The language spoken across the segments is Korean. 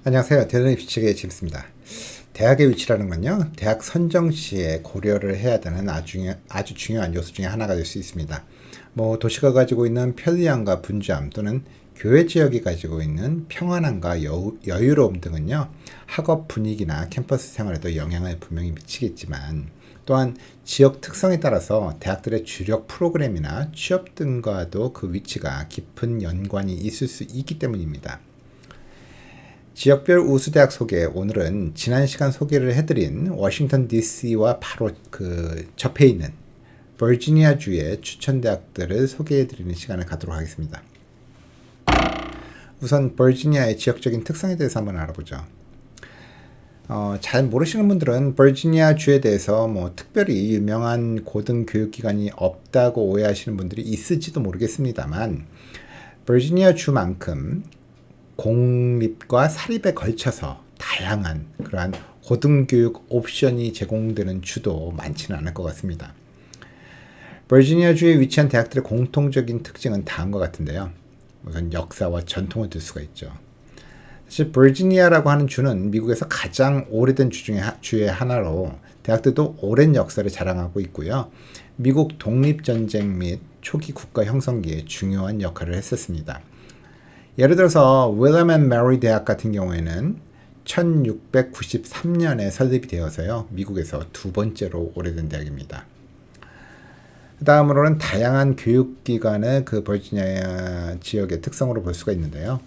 안녕하세요. 대단히 비치의 짐스입니다. 대학의 위치라는 건요, 대학 선정 시에 고려를 해야 되는 아주 중요한 요소 중에 하나가 될 수 있습니다. 도시가 가지고 있는 편리함과 분주함 또는 교외 지역이 가지고 있는 평안함과 여유로움 등은요, 학업 분위기나 캠퍼스 생활에도 영향을 분명히 미치겠지만, 또한 지역 특성에 따라서 대학들의 주력 프로그램이나 취업 등과도 그 위치가 깊은 연관이 있을 수 있기 때문입니다. 지역별 우수대학 소개, 오늘은 지난 시간 소개를 해드린 워싱턴 DC와 바로 접해 있는 버지니아주의 추천대학들을 소개해드리는 시간을 갖도록 하겠습니다. 우선 버지니아의 지역적인 특성에 대해서 한번 알아보죠. 잘 모르시는 분들은 버지니아주에 대해서 특별히 유명한 고등교육기관이 없다고 오해하시는 분들이 있을지도 모르겠습니다만, 버지니아주만큼 공립과 사립에 걸쳐서 다양한 그러한 고등교육 옵션이 제공되는 주도 많지는 않을 것 같습니다. 버지니아주에 위치한 대학들의 공통적인 특징은 다음과 같은데요. 우선 역사와 전통을 들 수가 있죠. 사실 버지니아라고 하는 주는 미국에서 가장 오래된 주의 하나로 대학들도 오랜 역사를 자랑하고 있고요. 미국 독립전쟁 및 초기 국가 형성기에 중요한 역할을 했었습니다. 예를 들어서 윌리엄 앤 메리 대학 같은 경우에는 1693년에 설립이 되어서요, 미국에서 두 번째로 오래된 대학입니다. 그 다음으로는 다양한 교육기관의 그 버지니아 지역의 특성으로 볼 수가 있는데요.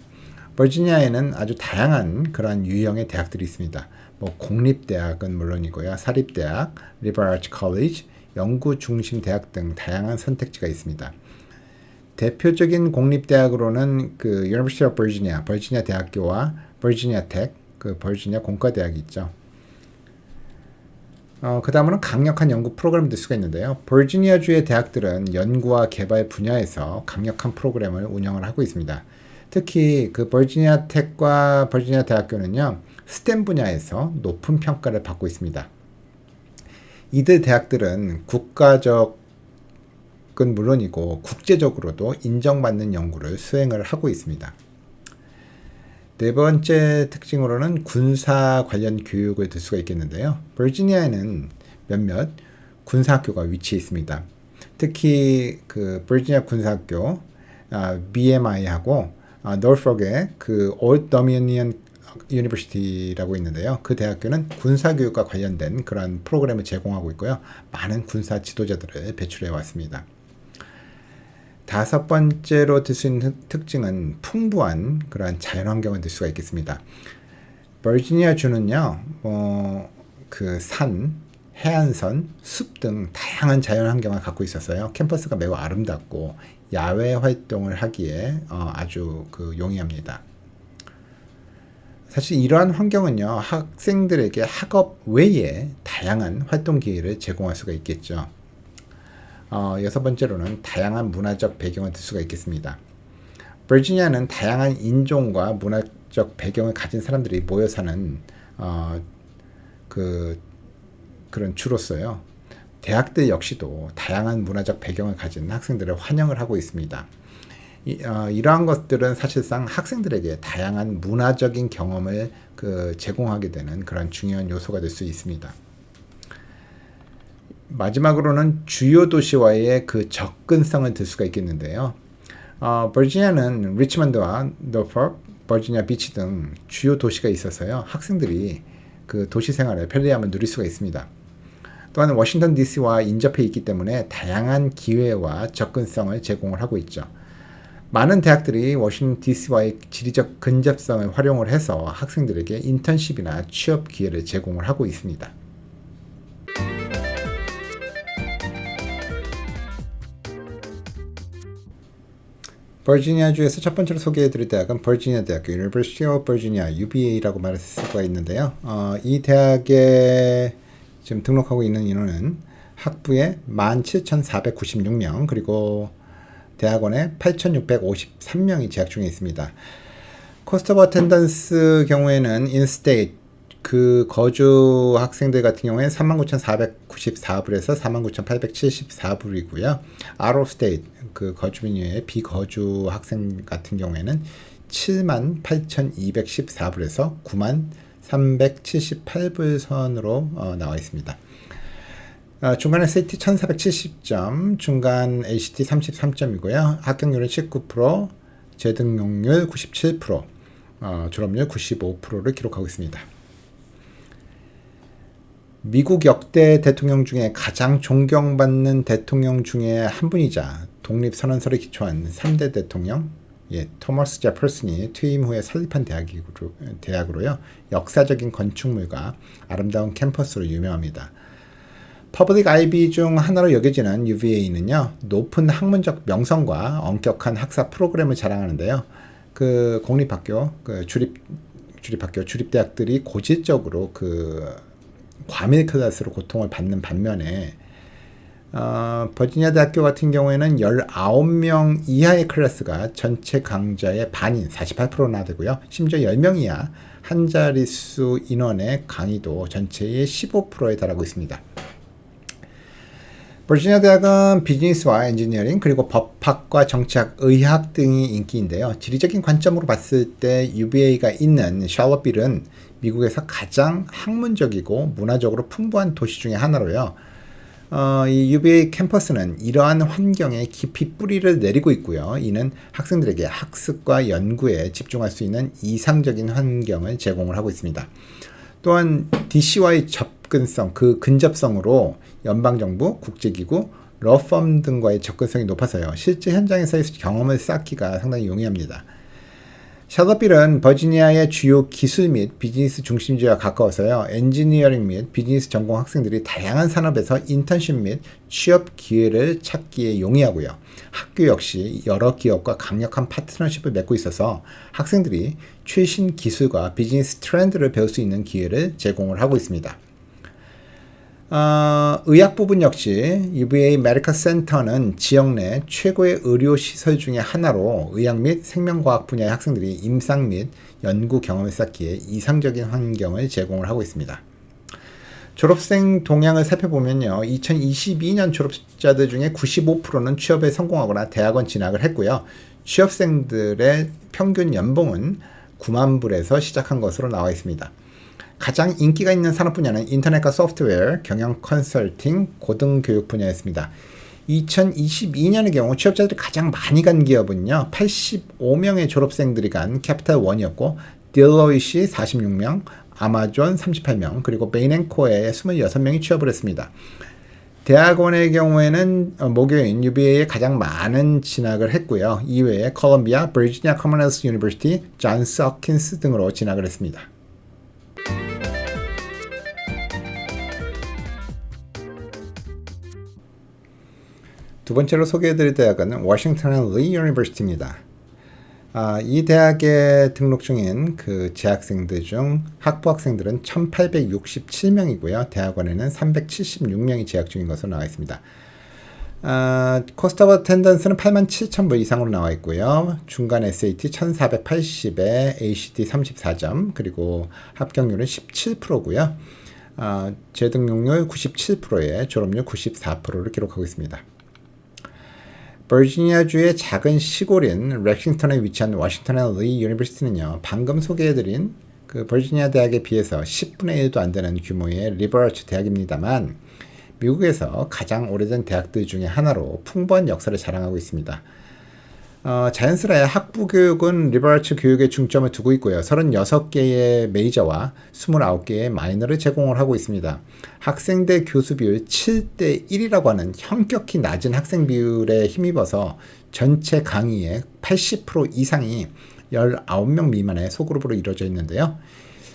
버지니아에는 아주 다양한 그러한 유형의 대학들이 있습니다. 공립대학은 물론이고요, 사립대학, 리버럴 아츠 컬리지, 연구 중심 대학 등 다양한 선택지가 있습니다. 대표적인 공립대학으로는 University of Virginia, 버지니아 대학교와 버지니아 텍, 버지니아 공과대학이 있죠. 그 다음으로는 강력한 연구 프로그램을 들 수가 있는데요. 버지니아주의 대학들은 연구와 개발 분야에서 강력한 프로그램을 운영을 하고 있습니다. 특히 버지니아 텍과 버지니아 대학교는요, 스템 분야에서 높은 평가를 받고 있습니다. 이들 대학들은 국가적 은 물론이고 국제적으로도 인정받는 연구를 수행을 하고 있습니다. 네 번째 특징으로는 군사 관련 교육을 들 수가 있겠는데요. 버지니아에는 몇몇 군사학교가 위치해 있습니다. 특히 버지니아 군사학교 BMI하고 노folk의 Old Dominion University라고 있는데요. 그 대학교는 군사교육과 관련된 그런 프로그램을 제공하고 있고요. 많은 군사 지도자들을 배출해 왔습니다. 다섯 번째로 들 수 있는 특징은 풍부한 그러한 자연환경을 들 수가 있겠습니다. 버지니아주는요, 산, 해안선, 숲 등 다양한 자연환경을 갖고 있어서요, 캠퍼스가 매우 아름답고 야외 활동을 하기에 아주 용이합니다. 사실 이러한 환경은요, 학생들에게 학업 외에 다양한 활동 기회를 제공할 수가 있겠죠. 여섯 번째로는 다양한 문화적 배경을 들 수가 있겠습니다. 버지니아는 다양한 인종과 문화적 배경을 가진 사람들이 모여 사는 그런 주로서요, 대학들 역시도 다양한 문화적 배경을 가진 학생들을 환영을 하고 있습니다. 이러한 것들은 사실상 학생들에게 다양한 문화적인 경험을 제공하게 되는 그런 중요한 요소가 될 수 있습니다. 마지막으로는 주요 도시와의 접근성을 들 수가 있겠는데요. 버지니아는 리치먼드와 노folk, 버지니아 비치 등 주요 도시가 있어서요, 학생들이 도시 생활의 편리함을 누릴 수가 있습니다. 또한 워싱턴 DC와 인접해 있기 때문에 다양한 기회와 접근성을 제공을 하고 있죠. 많은 대학들이 워싱턴 DC와의 지리적 근접성을 활용을 해서 학생들에게 인턴십이나 취업 기회를 제공을 하고 있습니다. 버지니아주에서 첫 번째로 소개해드릴 대학은 버지니아 대학교, University of Virginia, UVA라고 말할 수가 있는데요. 이 대학에 지금 등록하고 있는 인원은 학부에 17,496명, 그리고 대학원에 8,653명이 재학 중에 있습니다. 코스트 오브 어텐던스 경우에는 인스테이트 그 거주 학생들 같은 경우에 39,494불에서 49,874불이고요. 아웃 오브 스테이트 그 거주민 외에 비거주 학생 같은 경우에는 78,214불에서 93,378불 선으로 나와 있습니다. 중간 SAT 1470점, 중간 ACT 33점이고요. 합격률은 19%, 재등록률 97%, 졸업률 95%를 기록하고 있습니다. 미국 역대 대통령 중에 가장 존경받는 대통령 중에 한 분이자 독립선언서를 기초한 3대 대통령, 토머스 제퍼슨이 퇴임 후에 설립한 대학으로요. 역사적인 건축물과 아름다운 캠퍼스로 유명합니다. 퍼블릭 아이비 중 하나로 여겨지는 UVA는요, 높은 학문적 명성과 엄격한 학사 프로그램을 자랑하는데요. 그 공립학교, 주립대학들이 고질적으로 과밀 클래스로 고통을 받는 반면에 버지니아 대학교 같은 경우에는 19명 이하의 클래스가 전체 강좌의 반인 48%나 되고요. 심지어 10명 이하 한 자릿수 인원의 강의도 전체의 15%에 달하고 있습니다. 버지니아 대학은 비즈니스와 엔지니어링 그리고 법학과 정치학, 의학 등이 인기인데요. 지리적인 관점으로 봤을 때 UVA가 있는 샬럿빌은 미국에서 가장 학문적이고 문화적으로 풍부한 도시 중에 하나로요. 이 UVA 캠퍼스는 이러한 환경에 깊이 뿌리를 내리고 있고요. 이는 학생들에게 학습과 연구에 집중할 수 있는 이상적인 환경을 제공을 하고 있습니다. 또한 DC와의 접근성, 그 근접성으로 연방정부, 국제기구, 러펌 등과의 접근성이 높아서요. 실제 현장에서의 경험을 쌓기가 상당히 용이합니다. 샬럿빌은 버지니아의 주요 기술 및 비즈니스 중심지와 가까워서요. 엔지니어링 및 비즈니스 전공 학생들이 다양한 산업에서 인턴십 및 취업 기회를 찾기에 용이하고요. 학교 역시 여러 기업과 강력한 파트너십을 맺고 있어서 학생들이 최신 기술과 비즈니스 트렌드를 배울 수 있는 기회를 제공을 하고 있습니다. 의학 부분 역시 UVA 메디컬 센터는 지역 내 최고의 의료 시설 중의 하나로 의학 및 생명과학 분야의 학생들이 임상 및 연구 경험을 쌓기에 이상적인 환경을 제공을 하고 있습니다. 졸업생 동향을 살펴보면요. 2022년 졸업자들 중에 95%는 취업에 성공하거나 대학원 진학을 했고요. 취업생들의 평균 연봉은 9만 불에서 시작한 것으로 나와 있습니다. 가장 인기가 있는 산업 분야는 인터넷과 소프트웨어, 경영 컨설팅, 고등교육 분야였습니다. 2022년의 경우 취업자들이 가장 많이 간 기업은요. 85명의 졸업생들이 간 캐피탈원이었고 딜로이시 46명, 아마존 38명, 그리고 베인앤코에 26명이 취업을 했습니다. 대학원의 경우에는 모교인 UVA에 가장 많은 진학을 했고요. 이외에 콜롬비아, 버지니아 커머널스 유니버시티, 존스 홉킨스 등으로 진학을 했습니다. 두 번째로 소개해드릴 대학은 워싱턴 리 유니버시티입니다. 이 대학에 등록 중인 그 재학생들 중 학부 학생들은 1867명이고요. 대학원에는 376명이 재학 중인 것으로 나와 있습니다. 코스트 오브 어텐던스는 87,000불 이상으로 나와 있고요. 중간 SAT 1480에 ACT 34점, 그리고 합격률은 17%고요. 재등록률 97%에 졸업률 94%를 기록하고 있습니다. 버지니아주의 작은 시골인 렉싱턴에 위치한 워싱턴 리 유니버시티는요. 방금 소개해드린 그 버지니아 대학에 비해서 10분의 1도 안 되는 규모의 리버럴츠 대학입니다만 미국에서 가장 오래된 대학들 중에 하나로 풍부한 역사를 자랑하고 있습니다. 자연스레 학부 교육은 리버럴츠 교육에 중점을 두고 있고요. 36개의 메이저와 29개의 마이너를 제공을 하고 있습니다. 학생 대 교수 비율 7대 1이라고 하는 현격히 낮은 학생 비율에 힘입어서 전체 강의의 80% 이상이 19명 미만의 소그룹으로 이루어져 있는데요.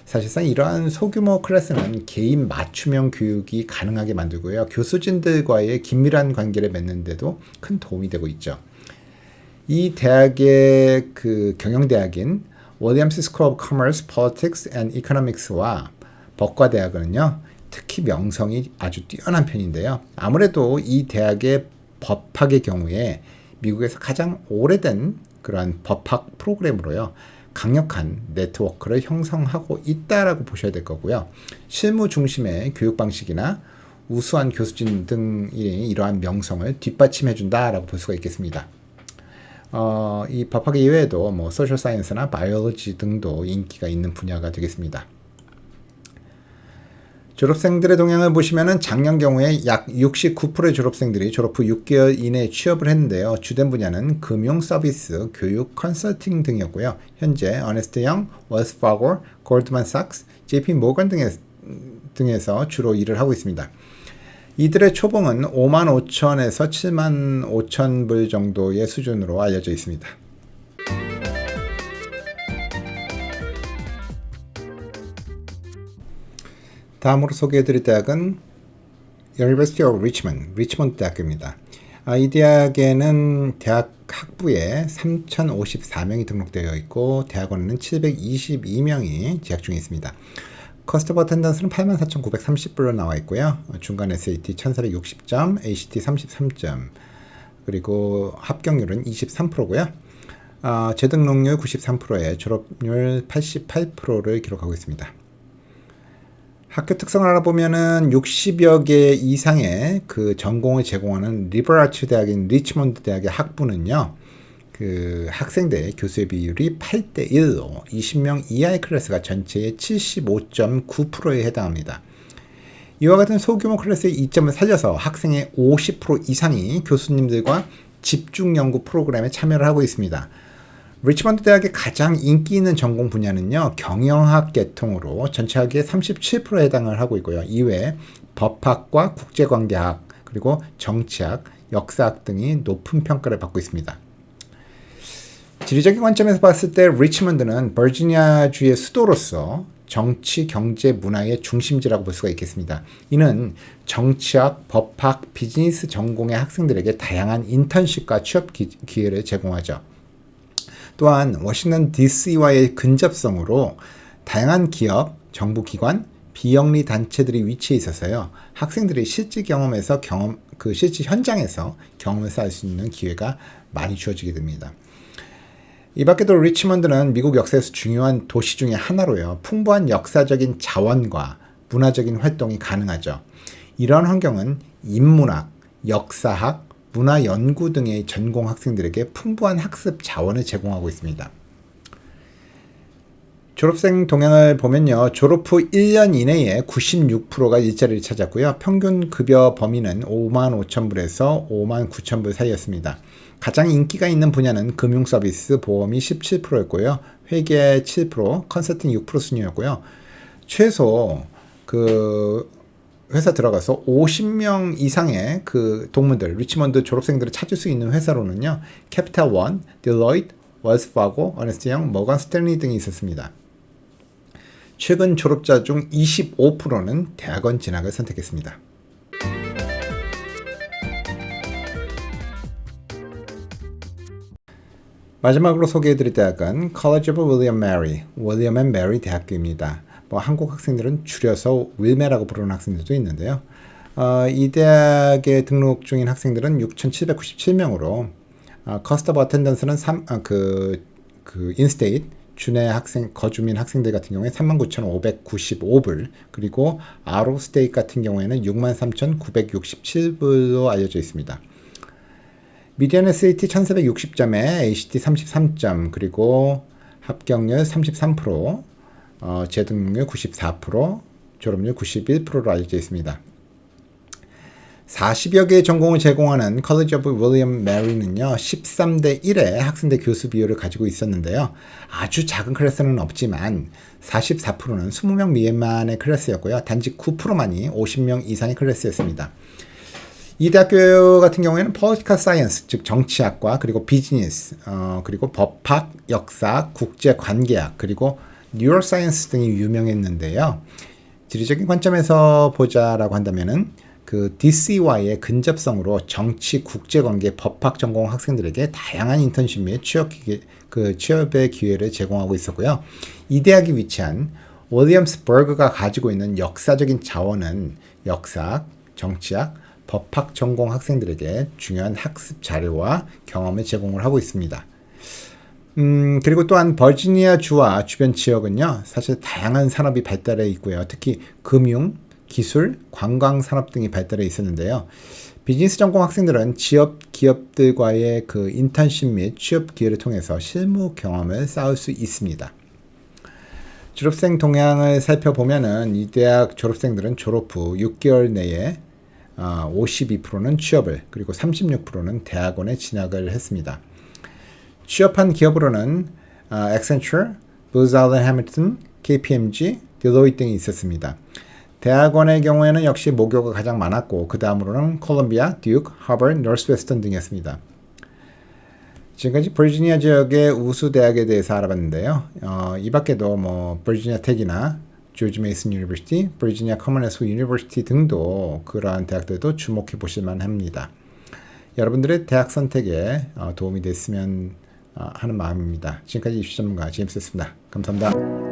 사실상 이러한 소규모 클래스는 개인 맞춤형 교육이 가능하게 만들고요. 교수진들과의 긴밀한 관계를 맺는 데도 큰 도움이 되고 있죠. 이 대학의 그 경영대학인 윌리엄스 스쿨 오브 커머스, 폴리틱스 앤 이코노믹스와 법과대학은요. 특히 명성이 아주 뛰어난 편인데요. 아무래도 이 대학의 법학의 경우에 미국에서 가장 오래된 그러한 법학 프로그램으로요. 강력한 네트워크를 형성하고 있다라고 보셔야 될 거고요. 실무 중심의 교육 방식이나 우수한 교수진 등이 이러한 명성을 뒷받침해 준다라고 볼 수가 있겠습니다. 이 법학 이외에도 뭐 소셜 사이언스나 바이올로지 등도 인기가 있는 분야가 되겠습니다. 졸업생들의 동향을 보시면은 작년 경우에 약 69%의 졸업생들이 졸업 후 6개월 이내에 취업을 했는데요. 주된 분야는 금융 서비스, 교육, 컨설팅 등이었고요. 현재 어네스트 영, 웰스 파고, 골드만삭스, JP 모건 등에서 주로 일을 하고 있습니다. 이들의 초봉은 5만 5천에서 7만 5천 불 정도의 수준으로 알려져 있습니다. 다음으로 소개해드릴 대학은 University of Richmond, 리치몬드 대학교입니다. 이 대학에는 대학 학부에 3,054명이 등록되어 있고 대학원에는 722명이 재학 중에 있습니다. 커스트 오브 어텐던스는 84,930불로 나와 있고요. 중간 SAT 1,460점, ACT 33점, 그리고 합격률은 23%고요. 재등록률 93%에 졸업률 88%를 기록하고 있습니다. 학교 특성을 알아보면은 60여 개 이상의 그 전공을 제공하는 리버럴 아츠 대학인 리치몬드 대학의 학부는요. 그 학생대 교수의 비율이 8대 1로 20명 이하의 클래스가 전체의 75.9%에 해당합니다. 이와 같은 소규모 클래스의 이점을 살려서 학생의 50% 이상이 교수님들과 집중 연구 프로그램에 참여를 하고 있습니다. 리치몬드 대학의 가장 인기 있는 전공 분야는요. 경영학 계통으로 전체 학위의 37%에 해당을 하고 있고요. 이외에 법학과 국제관계학, 그리고 정치학, 역사학 등이 높은 평가를 받고 있습니다. 지리적인 관점에서 봤을 때 리치몬드는 버지니아주의 수도로서 정치, 경제, 문화의 중심지라고 볼 수가 있겠습니다. 이는 정치학, 법학, 비즈니스 전공의 학생들에게 다양한 인턴십과 취업 기회를 제공하죠. 또한 워싱턴 DC와의 근접성으로 다양한 기업, 정부기관, 비영리 단체들이 위치해 있어서요. 학생들이 실제 경험에서 실제 현장에서 경험을 쌓을 수 있는 기회가 많이 주어지게 됩니다. 이 밖에도 리치몬드는 미국 역사에서 중요한 도시 중의 하나로요. 풍부한 역사적인 자원과 문화적인 활동이 가능하죠. 이러한 환경은 인문학, 역사학, 문화 연구 등의 전공 학생들에게 풍부한 학습 자원을 제공하고 있습니다. 졸업생 동향을 보면요. 졸업 후 1년 이내에 96%가 일자리를 찾았고요. 평균 급여 범위는 5만 5천 불에서 5만 9천 불 사이였습니다. 가장 인기가 있는 분야는 금융 서비스, 보험이 17%였고요. 회계 7%, 컨설팅 6% 순이었고요. 최소 회사 들어가서 50명 이상의 그 동문들, 리치몬드 졸업생들을 찾을 수 있는 회사로는요. 캐피탈 원, 딜로이트, 웰스 파고, 어네스트 영, 모건 스탠리 등이 있었습니다. 최근 졸업자 중 25%는 대학원 진학을 선택했습니다. 마지막으로 소개해드릴 대학은 College of William Mary, 윌리엄 앤 메리 대학교입니다. 한국 학생들은 줄여서 윌메라고 부르는 학생들도 있는데요. 이 대학에 등록 중인 학생들은 6,797명으로 커스트 오브 어텐던스는 인스테이트 주내 거주민 학생들 같은 경우에 39,595불, 그리고 아웃 스테이트 같은 경우에는 63,967불로 알려져 있습니다. 미디안 SAT 1,460점에 ACT 33점, 그리고 합격률 33%, 재등록률 94%, 졸업률 91%로 알려져 있습니다. 40여 개의 전공을 제공하는 College of William Mary는요, 13대 1의 학생대 교수 비율을 가지고 있었는데요. 아주 작은 클래스는 없지만 44%는 20명 미만의 클래스였고요. 단지 9%만이 50명 이상의 클래스였습니다. 이 대학교 같은 경우에는 Political Science, 즉 정치학과, 그리고 비즈니스, 그리고 법학, 역사, 국제관계학, 그리고 뉴로사이언스 등이 유명했는데요. 지리적인 관점에서 보자라고 한다면은 그 DC와의 근접성으로 정치, 국제관계, 법학 전공 학생들에게 다양한 인턴십 및 취업의 기회를 제공하고 있었고요. 이 대학이 위치한 윌리엄스버그가 가지고 있는 역사적인 자원은 역사학, 정치학, 법학 전공 학생들에게 중요한 학습 자료와 경험을 제공을 하고 있습니다. 그리고 또한 버지니아 주와 주변 지역은요, 사실 다양한 산업이 발달해 있고요. 특히 금융, 기술, 관광 산업 등이 발달해 있었는데요. 비즈니스 전공 학생들은 지역 기업들과의 그 인턴십 및 취업 기회를 통해서 실무 경험을 쌓을 수 있습니다. 졸업생 동향을 살펴보면은 이 대학 졸업생들은 졸업 후 6개월 내에 52%는 취업을, 그리고 36%는 대학원에 진학을 했습니다. 취업한 기업으로는 Accenture, Booz Allen Hamilton, KPMG, Deloitte 등이 있었습니다. 대학원의 경우에는 역시 모교가 가장 많았고 그 다음으로는 콜롬비아, 듀크, 하버드, 노스웨스턴 등이었습니다. 지금까지 버지니아 지역의 우수 대학에 대해서 알아봤는데요. 이 밖에도 버지니아 텍이나 조지 메이슨 유니버시티, 버지니아 커먼웰스 유니버시티 등도 그러한 대학들도 주목해 보실 만합니다. 여러분들의 대학 선택에 도움이 됐으면 하는 마음입니다. 지금까지 입시 전문가 제임스였습니다. 감사합니다.